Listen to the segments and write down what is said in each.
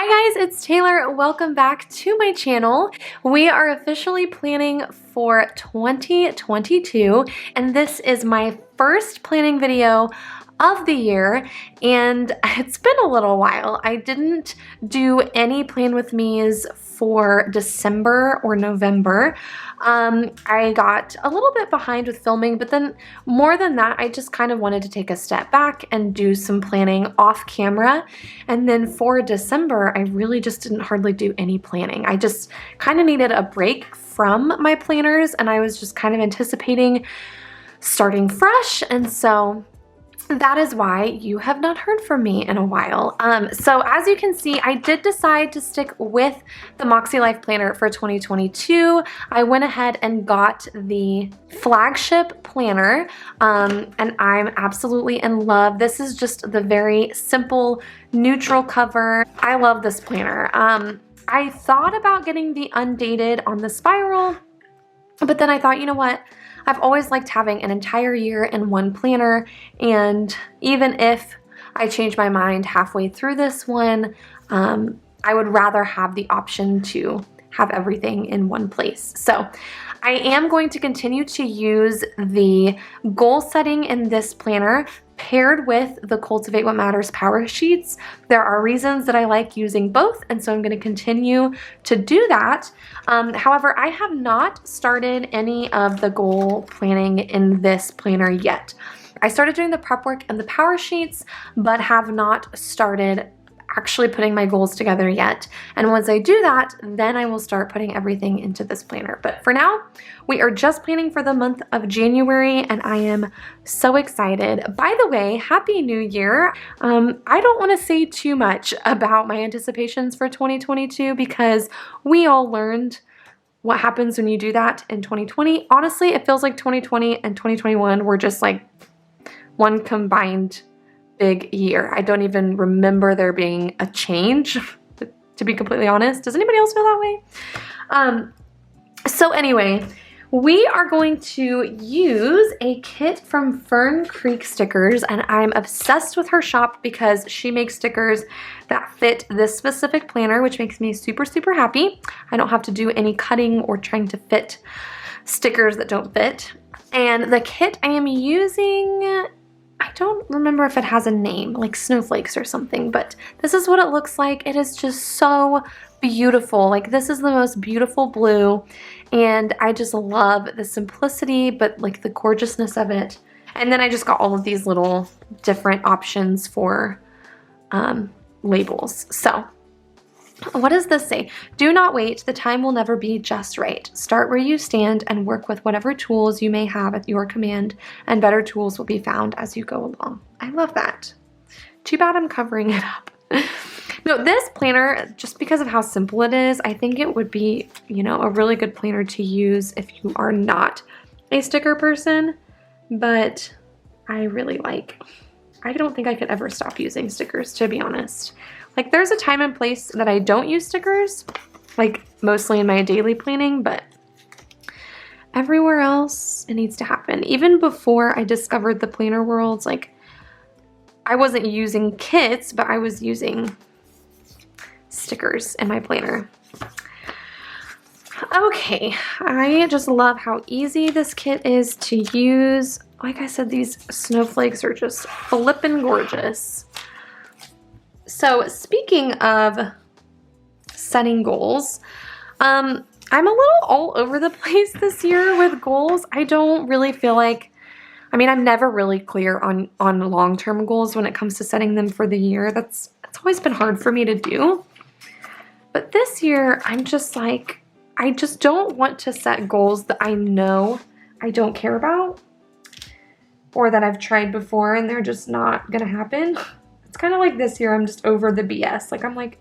Hi guys, it's Taylor. Welcome back to my channel. We are officially planning for 2022 and this is my first planning video of the year, and it's been a little while. I didn't do any plan with me's for December or November. I got a little bit behind with filming, but then more than that, I just kind of wanted to take a step back and do some planning off camera. And then for December, I really just didn't hardly do any planning. I just kind of needed a break from my planners, and I was just kind of anticipating starting fresh. And so that is why you have not heard from me in a while. So as you can see, I did decide to stick with the MakseLife planner for 2022. I went ahead and got the flagship planner, and I'm absolutely in love. This is just the very simple neutral cover. I love this planner. I thought about getting the undated on the spiral, but then I thought, you know what? I've always liked having an entire year in one planner, and even if I change my mind halfway through this one, I would rather have the option to have everything in one place. So I am going to continue to use the goal setting in this planner paired with the Cultivate What Matters power sheets. There are reasons that I like using both, and so I'm going to continue to do that. However, I have not started any of the goal planning in this planner yet. I started doing the prep work and the power sheets, but have not started actually putting my goals together yet. And once I do that, then I will start putting everything into this planner. But for now, we are just planning for the month of January, and I am so excited. By the way, Happy New Year. I don't want to say too much about my anticipations for 2022 because we all learned what happens when you do that in 2020. Honestly, it feels like 2020 and 2021 were just like one combined big year. I don't even remember there being a change, to be completely honest. Does anybody else feel that way? So anyway, we are going to use a kit from Fern Creek Stickers, and I'm obsessed with her shop because she makes stickers that fit this specific planner, which makes me super, super happy. I don't have to do any cutting or trying to fit stickers that don't fit. And the kit I am using, I don't remember if it has a name, like snowflakes or something, but this is what it looks like. It is just so beautiful. Like, this is the most beautiful blue, and I just love the simplicity, but like the gorgeousness of it. And then I just got all of these little different options for labels. So what does this say? Do not wait. The time will never be just right. Start where you stand and work with whatever tools you may have at your command, and better tools will be found as you go along. I love that. Too bad I'm covering it up. No, this planner, just because of how simple it is, I think it would be, you know, a really good planner to use if you are not a sticker person, but I really like. I don't think I could ever stop using stickers, to be honest. Like, there's a time and place that I don't use stickers, like mostly in my daily planning, but everywhere else it needs to happen. Even before I discovered the planner world, like, I wasn't using kits, but I was using stickers in my planner. Okay, I just love how easy this kit is to use. Like I said, these snowflakes are just flippin' gorgeous. So speaking of setting goals, I'm a little all over the place this year with goals. I don't really feel like, I mean, I'm never really clear on long-term goals when it comes to setting them for the year. That's always been hard for me to do. But this year, I'm just like, I just don't want to set goals that I know I don't care about, or that I've tried before and they're just not gonna happen. It's kind of like this year, I'm just over the BS. Like, I'm like,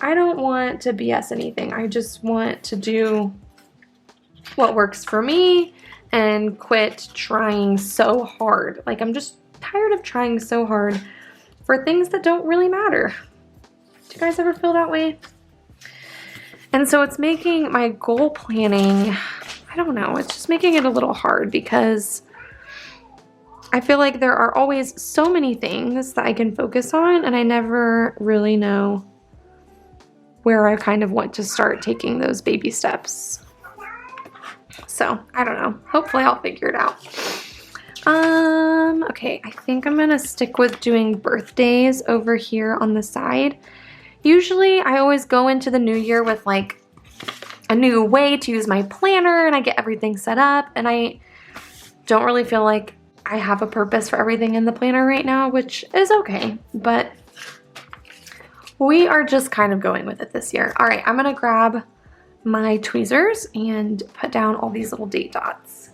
I don't want to BS anything. I just want to do what works for me and quit trying so hard. Like, I'm just tired of trying so hard for things that don't really matter. Do you guys ever feel that way? And so it's making my goal planning, I don't know, it's just making it a little hard because I feel like there are always so many things that I can focus on, and I never really know where I kind of want to start taking those baby steps. So I don't know. Hopefully I'll figure it out. Okay, I think I'm gonna stick with doing birthdays over here on the side. Usually I always go into the new year with like a new way to use my planner and I get everything set up, and I don't really feel like I have a purpose for everything in the planner right now, which is okay, but we are just kind of going with it this year. All right, I'm gonna grab my tweezers and put down all these little date dots.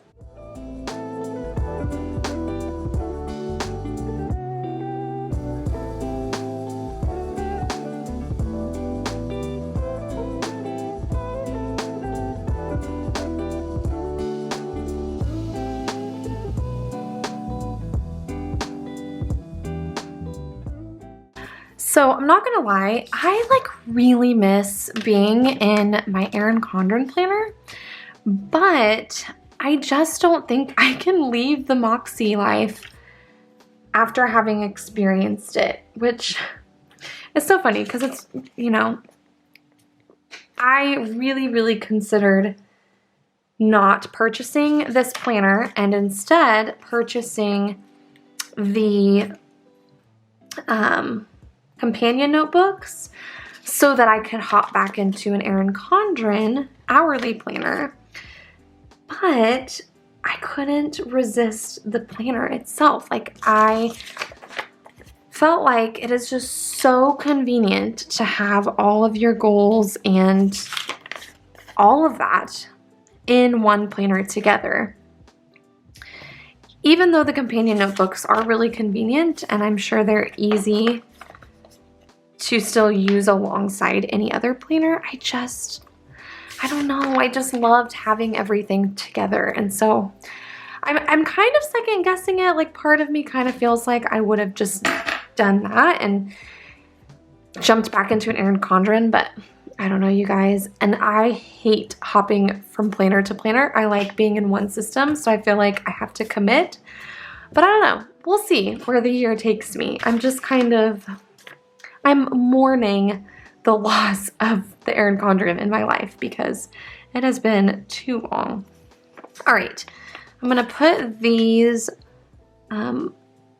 So I'm not gonna lie, I like really miss being in my Erin Condren planner, but I just don't think I can leave the MakseLife after having experienced it, which is so funny because it's, you know, I really considered not purchasing this planner and instead purchasing the companion notebooks so that I could hop back into an Erin Condren hourly planner. But I couldn't resist the planner itself. Like, I felt like it is just so convenient to have all of your goals and all of that in one planner together. Even though the companion notebooks are really convenient and I'm sure they're easy to still use alongside any other planner, I don't know, I just loved having everything together. And so I'm kind of second guessing it. Like, part of me kind of feels like I would have just done that and jumped back into an Erin Condren, but I don't know, you guys. And I hate hopping from planner to planner. I like being in one system, so I feel like I have to commit. But I don't know. We'll see where the year takes me. I'm mourning the loss of the Erin Condren in my life because it has been too long. All right, I'm gonna put these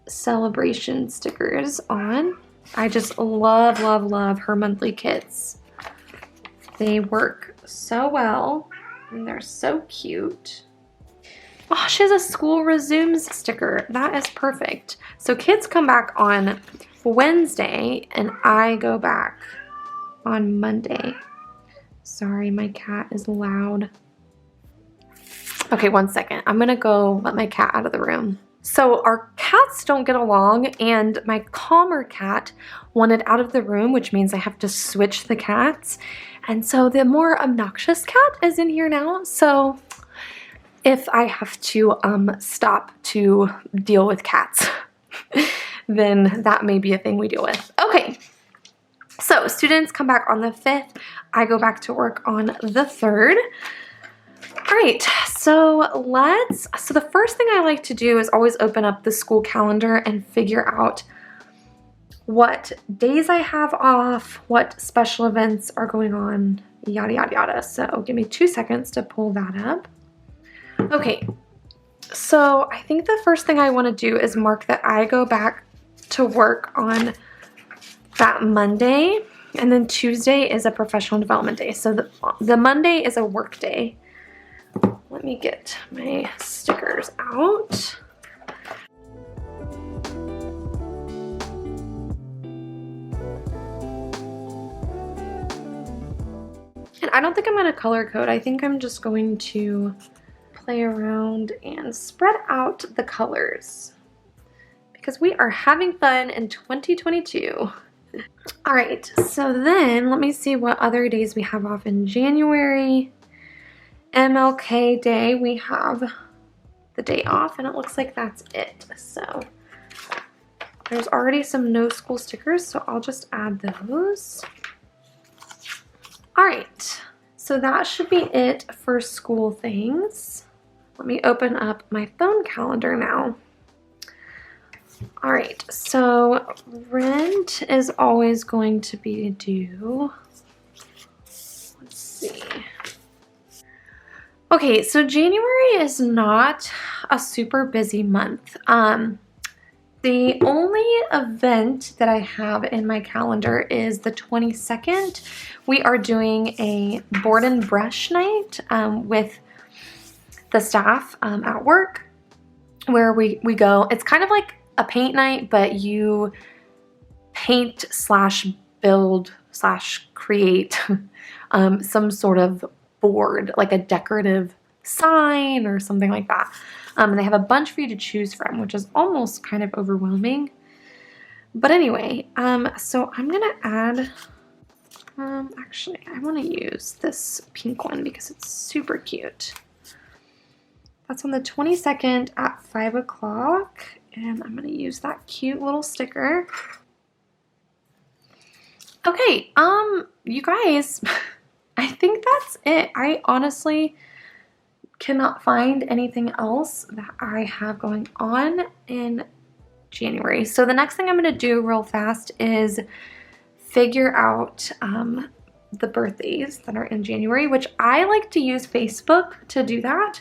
celebration stickers on. I just love her monthly kits. They work so well and they're so cute. Oh, she has a school resumes sticker. That is perfect. So kids come back on Wednesday and I go back on Monday. Sorry, my cat is loud. Okay, one second. I'm gonna go let my cat out of the room. So our cats don't get along and my calmer cat wanted out of the room, which means I have to switch the cats. And so the more obnoxious cat is in here now. So if I have to stop to deal with cats, then that may be a thing we deal with. Okay, so students come back on the 5th. I go back to work on the 3rd. All right, so the first thing I like to do is always open up the school calendar and figure out what days I have off, what special events are going on, yada, yada, yada. So give me 2 seconds to pull that up. Okay, so I think the first thing I want to do is mark that I go back to work on that Monday, and then Tuesday is a professional development day. So the Monday is a work day. Let me get my stickers out. And I don't think I'm going to color code. I think I'm just going to play around and spread out the colors because we are having fun in 2022. All right, so then let me see what other days we have off in January. MLK Day, we have the day off, and it looks like that's it. So there's already some no school stickers, so I'll just add those. All right, so that should be it for school things. Let me open up my phone calendar now. All right, so rent is always going to be due Okay, so January is not a super busy month. The only event that I have in my calendar is the 22nd. We are doing a board and brush night with the staff at work, where we go. It's kind of like a paint night, but you paint slash build slash create some sort of board, like a decorative sign or something like that. And they have a bunch for you to choose from, which is almost kind of overwhelming. But anyway, so I'm gonna add, actually, I want to use this pink one because it's super cute. That's on the 22nd at 5 o'clock, and I'm gonna use that cute little sticker. Okay, you guys, I think that's it. I honestly cannot find anything else that I have going on in January. So the next thing I'm going to do real fast is figure out the birthdays that are in January, which I like to use Facebook to do that.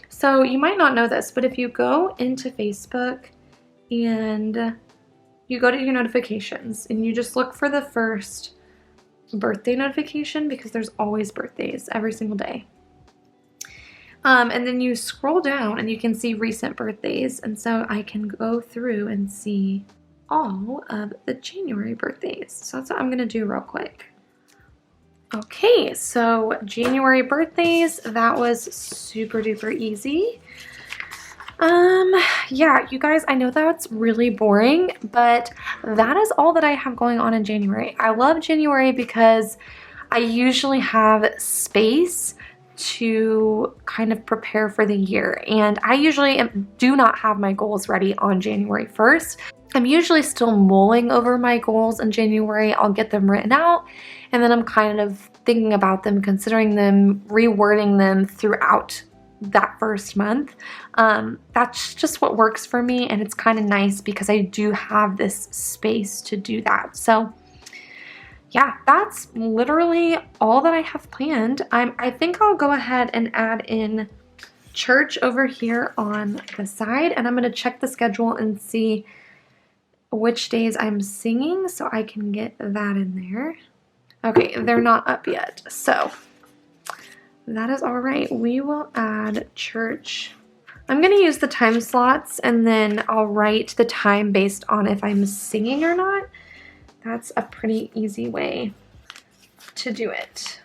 So you might not know this, but if you go into Facebook and you go to your notifications and you just look for the first birthday notification, because there's always birthdays every single day. And then you scroll down and you can see recent birthdays. And so I can go through and see all of the January birthdays. So that's what I'm going to do real quick. Okay, so January birthdays, that was super duper easy. Yeah, you guys, I know that's really boring, but that is all that I have going on in January. I love January because I usually have space to kind of prepare for the year, and I usually do not have my goals ready on January 1st. I'm usually still mulling over my goals in January. I'll get them written out, and then I'm kind of thinking about them, considering them, rewording them throughout that first month. That's just what works for me, and it's kind of nice because I do have this space to do that. So yeah, that's literally all that I have planned. I think I'll go ahead and add in church over here on the side, and I'm going to check the schedule and see which days I'm singing so I can get that in there. Okay, they're not up yet, so that is all right. We will add church. I'm going to use the time slots, and then I'll write the time based on if I'm singing or not. That's a pretty easy way to do it.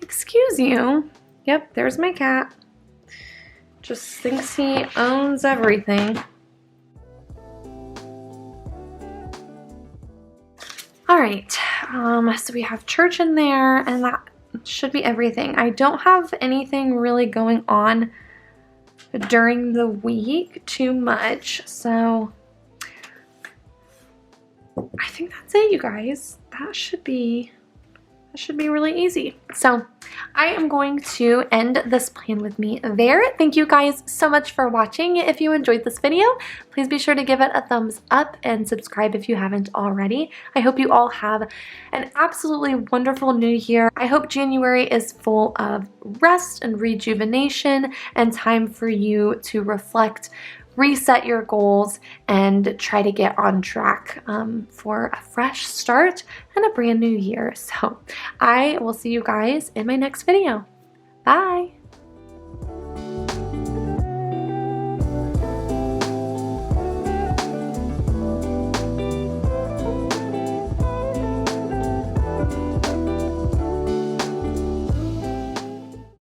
Excuse you. Yep, there's my cat. Just thinks he owns everything. All right, so we have church in there, and that should be everything. I don't have anything really going on during the week too much, so I think that's it, you guys. That should be really easy. So I am going to end this plan with me there. Thank you guys so much for watching. If you enjoyed this video, please be sure to give it a thumbs up and subscribe if you haven't already. I hope you all have an absolutely wonderful new year. I hope January is full of rest and rejuvenation and time for you to reflect, reset your goals, and try to get on track for a fresh start and a brand new year. So I will see you guys in my next video. Bye!